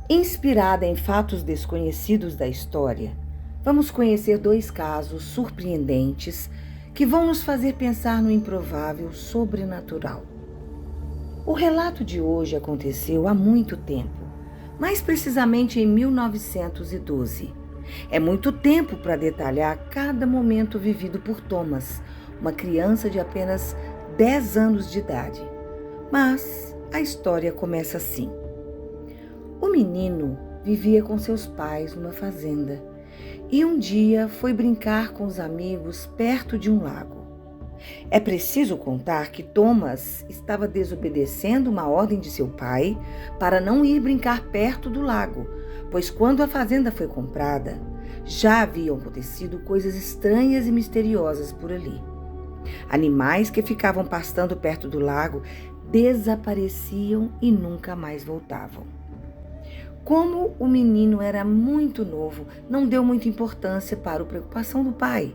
Inspirada em fatos desconhecidos da história, vamos conhecer dois casos surpreendentes que vão nos fazer pensar no improvável sobrenatural. O relato de hoje aconteceu há muito tempo, mais precisamente em 1912. É muito tempo para detalhar cada momento vivido por Thomas, uma criança de apenas 10 anos de idade. Mas a história começa assim. O menino vivia com seus pais numa fazenda e um dia foi brincar com os amigos perto de um lago. É preciso contar que Thomas estava desobedecendo uma ordem de seu pai para não ir brincar perto do lago, pois quando a fazenda foi comprada, já haviam acontecido coisas estranhas e misteriosas por ali. Animais que ficavam pastando perto do lago desapareciam e nunca mais voltavam. Como o menino era muito novo, não deu muita importância para a preocupação do pai.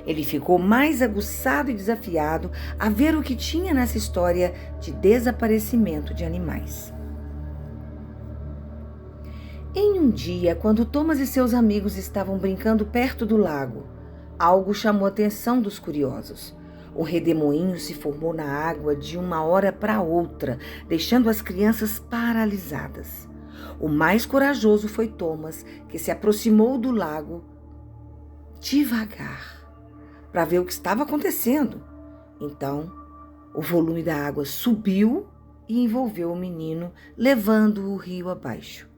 Ele ficou mais aguçado e desafiado a ver o que tinha nessa história de desaparecimento de animais. Em um dia, quando Thomas e seus amigos estavam brincando perto do lago, algo chamou a atenção dos curiosos. Um redemoinho se formou na água de uma hora para outra, deixando as crianças paralisadas. O mais corajoso foi Thomas, que se aproximou do lago devagar para ver o que estava acontecendo. Então, o volume da água subiu e envolveu o menino, levando-o rio abaixo.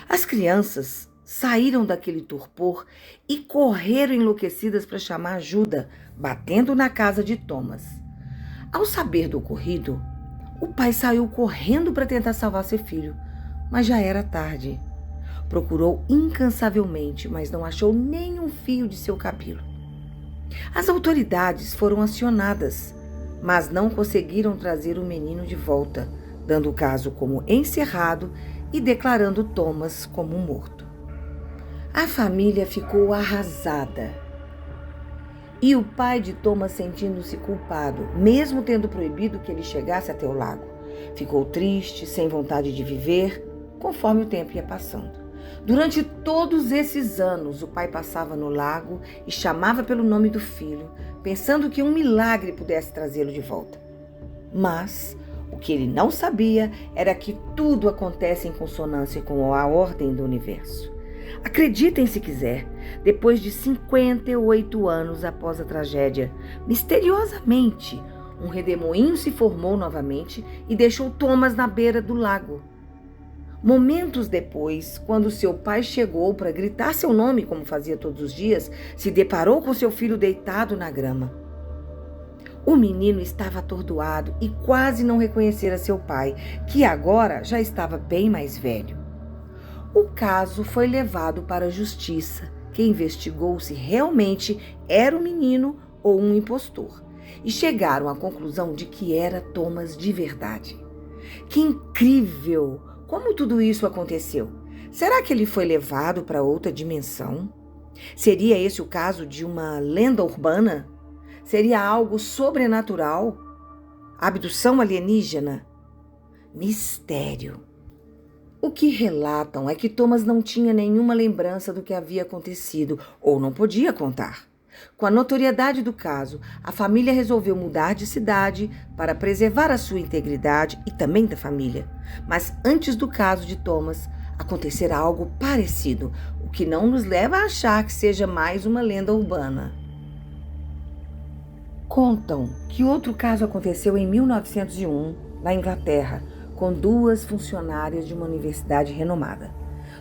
As crianças saíram daquele torpor e correram enlouquecidas para chamar ajuda, batendo na casa de Thomas. Ao saber do ocorrido, o pai saiu correndo para tentar salvar seu filho, mas já era tarde. Procurou incansavelmente, mas não achou nem um fio de seu cabelo. As autoridades foram acionadas, mas não conseguiram trazer o menino de volta, dando o caso como encerrado e declarando Thomas como morto. A família ficou arrasada. E o pai de Thomas, sentindo-se culpado, mesmo tendo proibido que ele chegasse até o lago, ficou triste, sem vontade de viver, conforme o tempo ia passando. Durante todos esses anos, o pai passava no lago e chamava pelo nome do filho, pensando que um milagre pudesse trazê-lo de volta. Mas o que ele não sabia era que tudo acontece em consonância com a ordem do universo. Acreditem se quiser, depois de 58 anos após a tragédia, misteriosamente, um redemoinho se formou novamente e deixou Thomas na beira do lago. Momentos depois, quando seu pai chegou para gritar seu nome, como fazia todos os dias, se deparou com seu filho deitado na grama. O menino estava atordoado e quase não reconhecera seu pai, que agora já estava bem mais velho. O caso foi levado para a justiça, que investigou se realmente era o menino ou um impostor, e chegaram à conclusão de que era Thomas de verdade. Que incrível! Como tudo isso aconteceu? Será que ele foi levado para outra dimensão? Seria esse o caso de uma lenda urbana? Seria algo sobrenatural? Abdução alienígena? Mistério. O que relatam é que Thomas não tinha nenhuma lembrança do que havia acontecido ou não podia contar. Com a notoriedade do caso, a família resolveu mudar de cidade para preservar a sua integridade e também da família. Mas antes do caso de Thomas, acontecerá algo parecido, o que não nos leva a achar que seja mais uma lenda urbana. Contam que outro caso aconteceu em 1901, na Inglaterra, com duas funcionárias de uma universidade renomada.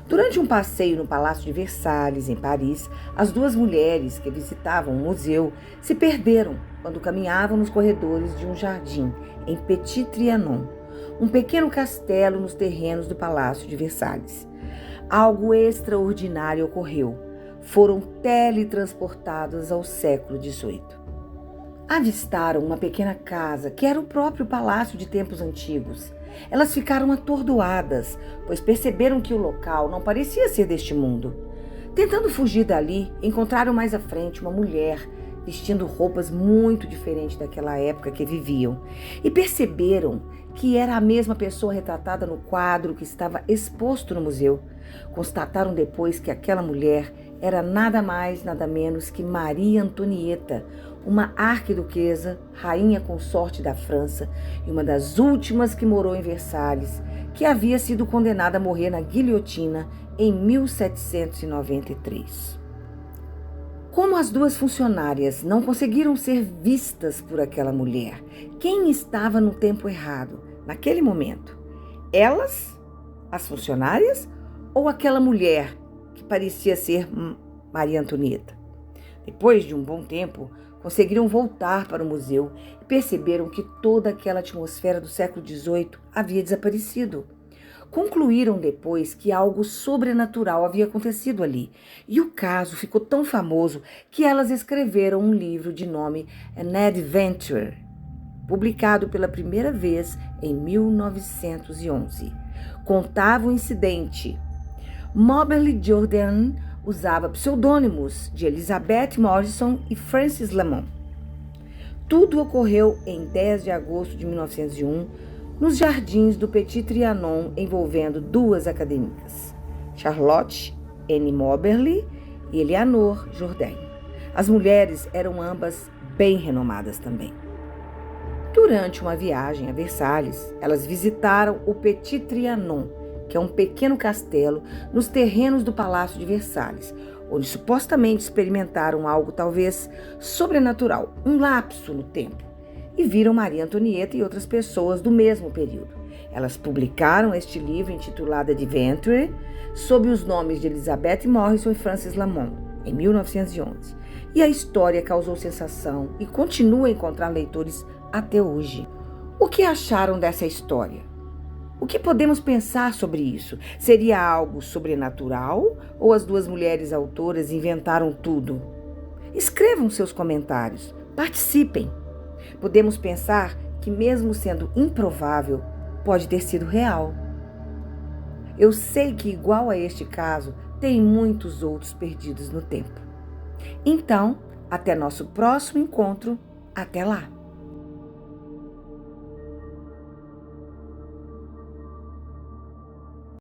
Durante um passeio no Palácio de Versalhes, em Paris, as duas mulheres que visitavam o museu se perderam quando caminhavam nos corredores de um jardim em Petit Trianon, um pequeno castelo nos terrenos do Palácio de Versalhes. Algo extraordinário ocorreu. Foram teletransportadas ao século XVIII. Avistaram uma pequena casa que era o próprio palácio de tempos antigos. Elas ficaram atordoadas, pois perceberam que o local não parecia ser deste mundo. Tentando fugir dali, encontraram mais à frente uma mulher vestindo roupas muito diferentes daquela época que viviam, e perceberam que era a mesma pessoa retratada no quadro que estava exposto no museu. Constataram depois que aquela mulher era nada mais, nada menos que Maria Antonieta, uma arquiduquesa, rainha consorte da França e uma das últimas que morou em Versalhes, que havia sido condenada a morrer na guilhotina em 1793. Como as duas funcionárias não conseguiram ser vistas por aquela mulher, quem estava no tempo errado, naquele momento? Elas, as funcionárias, ou aquela mulher que parecia ser Maria Antonieta? Depois de um bom tempo, conseguiram voltar para o museu e perceberam que toda aquela atmosfera do século XVIII havia desaparecido. Concluíram depois que algo sobrenatural havia acontecido ali, e o caso ficou tão famoso que elas escreveram um livro de nome An Adventure, publicado pela primeira vez em 1911. Contava o incidente. Moberly Jordan usava pseudônimos de Elizabeth Morrison e Frances Lamont. Tudo ocorreu em 10 de agosto de 1901, nos jardins do Petit Trianon, envolvendo duas acadêmicas, Charlotte N. Moberly e Eleanor Jourdain. As mulheres eram ambas bem renomadas também. Durante uma viagem a Versalhes, elas visitaram o Petit Trianon, que é um pequeno castelo nos terrenos do Palácio de Versalhes, onde supostamente experimentaram algo talvez sobrenatural, um lapso no tempo, e viram Maria Antonieta e outras pessoas do mesmo período. Elas publicaram este livro intitulado Adventure, sob os nomes de Elizabeth Morrison e Frances Lamont, em 1911. E a história causou sensação e continua a encontrar leitores até hoje. O que acharam dessa história? O que podemos pensar sobre isso? Seria algo sobrenatural ou as duas mulheres autoras inventaram tudo? Escrevam seus comentários, participem. Podemos pensar que, mesmo sendo improvável, pode ter sido real. Eu sei que, igual a este caso, tem muitos outros perdidos no tempo. Então, até nosso próximo encontro. Até lá!